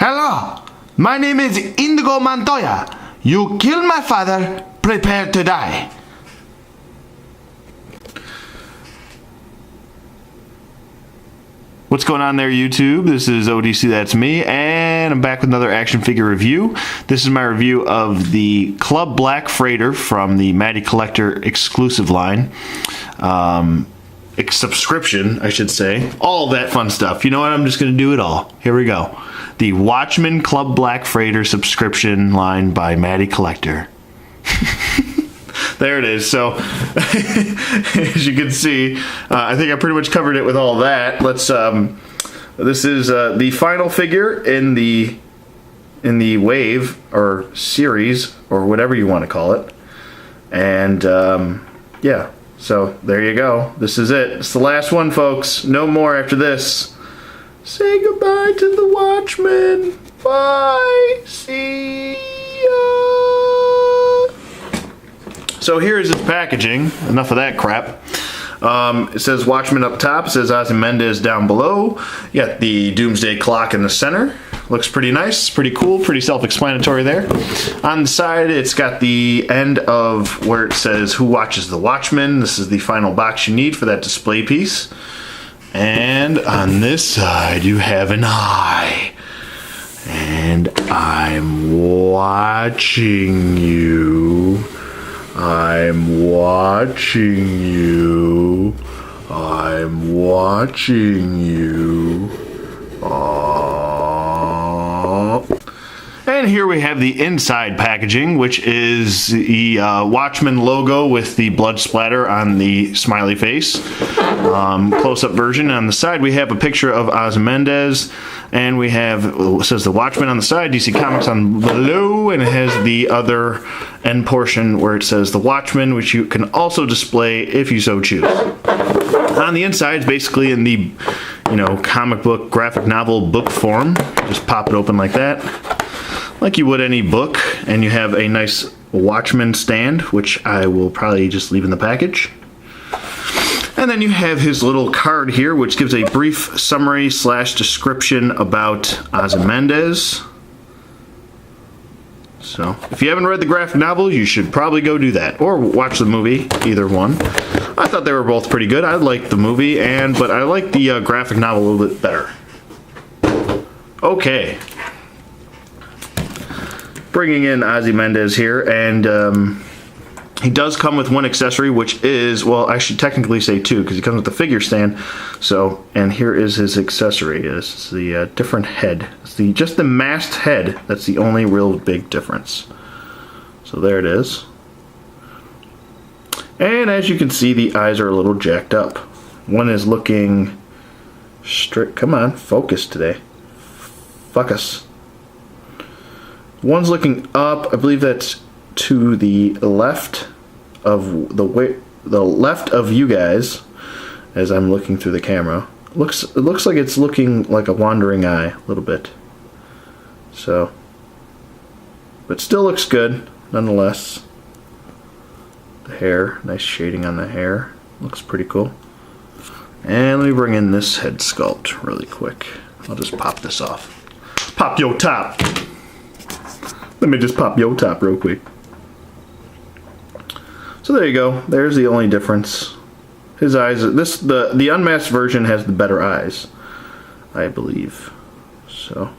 Hello, my name is Indigo Montoya. You killed my father, prepare to die. What's going on there, YouTube? This is ODC, that's me, and I'm back with another action figure review. This is my review of the Club Black Freighter from the Matty Collector exclusive line. Subscription, I should say. All that fun stuff. You know what? I'm just going to do it all. Here we go. The Watchmen Club Black Freighter subscription line by Matty Collector. There it is. So, as you can see, I think I pretty much covered it with all that. Let's. This is the final figure in the wave or series or whatever you want to call it, and yeah. So there you go. This is it. It's the last one, folks. No more after this. Say goodbye to the Watchmen. Bye. See ya. So here is its packaging. Enough of that crap. It says Watchmen up top. It says Ozymandias down below. You got the Doomsday Clock in the center. Looks pretty nice, pretty cool, pretty self-explanatory there. On the side, it's got the end of where it says Who Watches the Watchmen. This is the final box you need for that display piece. And on this side, you have an eye. And I'm watching you. I'm watching you. I'm watching you. And here we have the inside packaging, which is the Watchmen logo with the blood splatter on the smiley face. Close-up version. On the side, we have a picture of Ozymandias, and we have, it says the Watchmen on the side, DC Comics on below, and it has the other end portion where it says the Watchmen, which you can also display if you so choose. On the inside, it's basically in the, comic book, graphic novel book form. Just pop it open like that, like you would any book, and you have a nice Watchmen stand, which I will probably just leave in the package. And then you have his little card here, which gives a brief summary / description about Ozymandias. So, if you haven't read the graphic novel, you should probably go do that, or watch the movie, either one. I thought they were both pretty good. I liked the movie, but I like the graphic novel a little bit better. Okay. Bringing in Ozymandias here, and he does come with one accessory, which is, well, I should technically say two, because he comes with the figure stand. So, and here is his accessory. It's the different head. It's just the masked head. That's the only real big difference. So there it is. And as you can see, the eyes are a little jacked up. One is looking straight. Come on, focus today. Focus. One's looking up. I believe that's to the left of the left of you guys, as I'm looking through the camera. It looks like it's looking like a wandering eye a little bit. So, but still looks good nonetheless. The hair, nice shading on the hair, looks pretty cool. And let me bring in this head sculpt really quick. I'll just pop this off. Pop your top. Let me just pop your top real quick. So there you go. There's the only difference. His eyes. The unmasked version has the better eyes, I believe. So,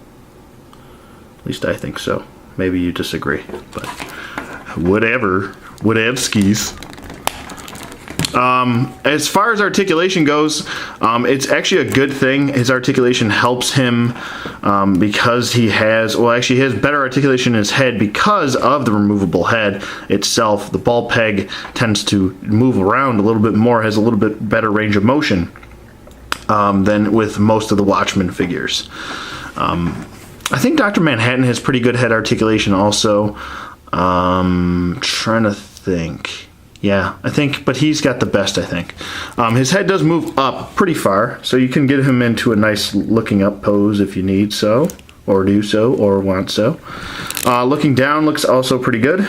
at least I think so. Maybe you disagree, but whatever. Whatevskis. As far as articulation goes, it's actually a good thing. His articulation helps him because he has better articulation in his head because of the removable head itself. The ball peg tends to move around a little bit more, has a little bit better range of motion than with most of the Watchmen figures. I think Dr. Manhattan has pretty good head articulation also. Trying to think. Yeah, I think, but he's got the best, I think. His head does move up pretty far, so you can get him into a nice looking up pose if you need so, or do so, or want so. Looking down looks also pretty good.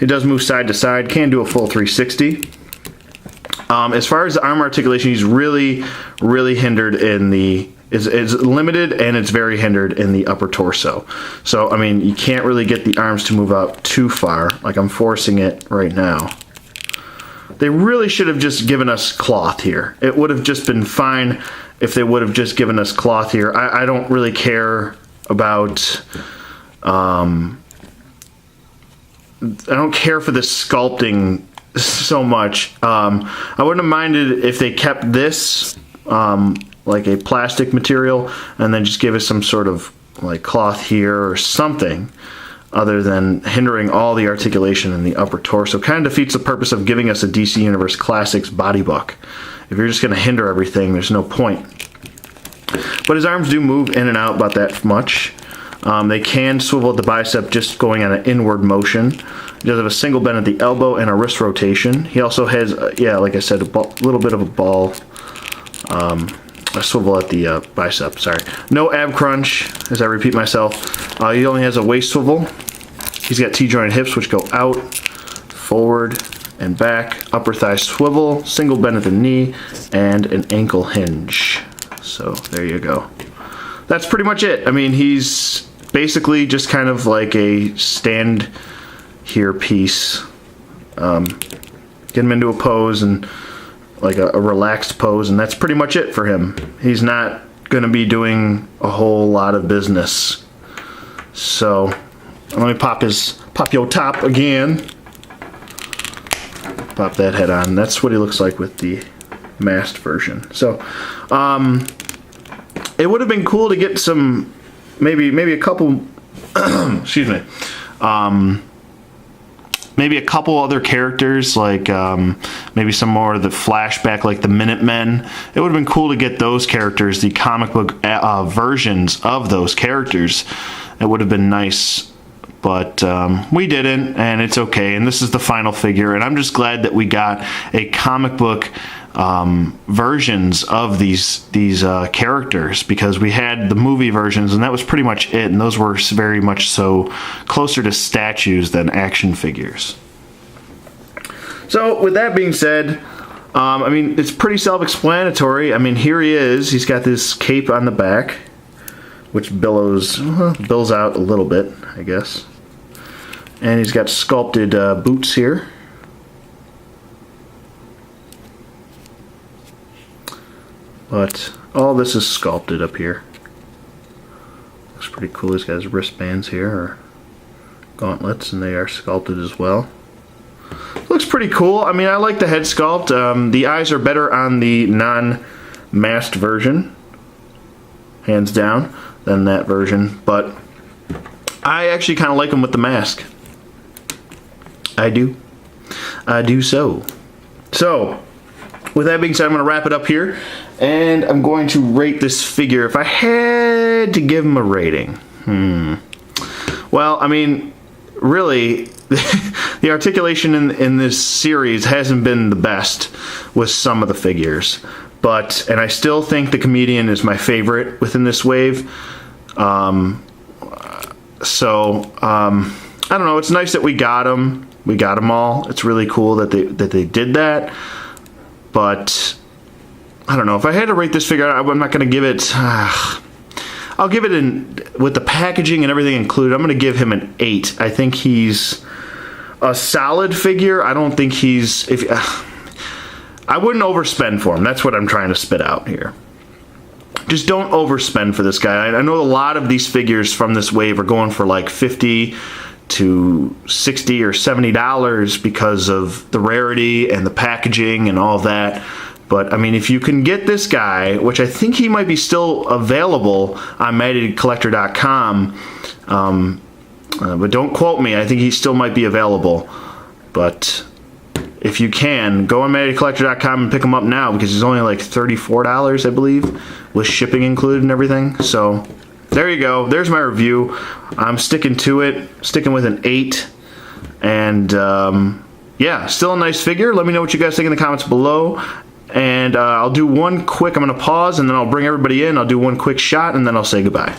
It does move side to side, can do a full 360. As far as the arm articulation, he's really hindered in the is limited, and it's very hindered in the upper torso. So, I mean, you can't really get the arms to move out too far. Like, I'm forcing it right now. They really should have just given us cloth here. It would have just been fine if they would have just given us cloth here. I don't really care about... I don't care for this sculpting so much. I wouldn't have minded if they kept this like a plastic material and then just give us some sort of like cloth here or something, other than hindering all the articulation in the upper torso. Kind of defeats the purpose of giving us a DC Universe Classics body book. If you're just going to hinder everything, there's no point. But his arms do move in and out about that much. They can swivel at the bicep just going on an inward motion. He does have a single bend at the elbow and a wrist rotation. He also has, yeah, like I said, a little bit of a ball, a swivel at the bicep, sorry. No ab crunch, as I repeat myself. He only has a waist swivel. He's got T-jointed hips, which go out, forward, and back. Upper thigh swivel, single bend at the knee, and an ankle hinge. So, there you go. That's pretty much it. I mean, he's basically just kind of like a stand here piece. Get him into a pose and like a relaxed pose, and that's pretty much it for him. He's not going to be doing a whole lot of business. So let me pop your top again. Pop that head on. That's what he looks like with the masked version. So it would have been cool to get some, maybe a couple, excuse me, maybe a couple other characters, like maybe some more of the flashback, like the Minutemen. It would have been cool to get those characters, the comic book versions of those characters. It would have been nice, but we didn't, and it's okay. And this is the final figure, and I'm just glad that we got a comic book versions of these characters, because we had the movie versions and that was pretty much it, and those were very much so closer to statues than action figures. So with that being said, I mean, it's pretty self-explanatory. I mean, here he is. He's got this cape on the back, which bills out a little bit, I guess, and he's got sculpted boots here. But all this is sculpted up here. Looks pretty cool. He's got his wristbands here, or gauntlets, and they are sculpted as well. Looks pretty cool. I mean, I like the head sculpt. The eyes are better on the non-masked version, hands down, than that version. But I actually kind of like them with the mask. I do. I do so. So, with that being said, I'm going to wrap it up here, and I'm going to rate this figure. If I had to give him a rating, well, I mean, really, the articulation in this series hasn't been the best with some of the figures, and I still think the Comedian is my favorite within this wave. I don't know. It's nice that we got them. We got them all. It's really cool that they did that. But I don't know. If I had to rate this figure, I'm not going to give it. I'll give it with the packaging and everything included. I'm going to give him an 8. I think he's a solid figure. I don't think he's. I wouldn't overspend for him. That's what I'm trying to spit out here. Just don't overspend for this guy. I know a lot of these figures from this wave are going for like $50 to $60 or $70 because of the rarity and the packaging and all that. But I mean, if you can get this guy, which I think he might be still available on MatedCollector.com, but don't quote me, I think he still might be available. But if you can, go on MatedCollector.com and pick him up now, because he's only like $34, I believe, with shipping included and everything. So there you go. There's my review. I'm sticking to it, sticking with an 8. And yeah, still a nice figure. Let me know what you guys think in the comments below. And I'll do one quick, I'm going to pause, and then I'll bring everybody in. I'll do one quick shot, and then I'll say goodbye.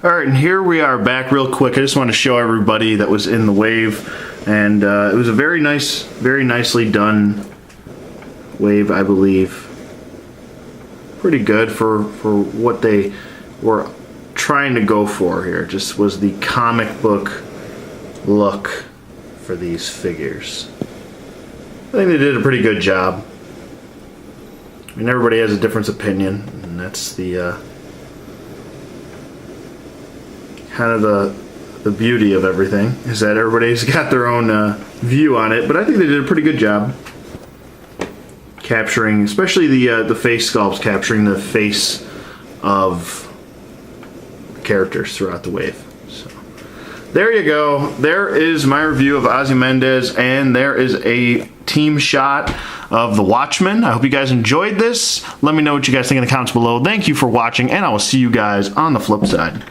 Alright, and here we are back real quick. I just want to show everybody that was in the wave. And it was a very nicely done wave, I believe. pretty good for what they were trying to go for here. Just was the comic book look for these figures. I think they did a pretty good job. I mean, everybody has a different opinion, and that's the kind of the beauty of everything, is that everybody's got their own view on it. But I think they did a pretty good job capturing, especially the face sculpts, capturing the face of characters throughout the wave. So there you go. There is my review of Ozymandias, and there is a team shot of the Watchmen. I hope you guys enjoyed this. Let me know what you guys think in the comments below. Thank you for watching, and I will see you guys on the flip side.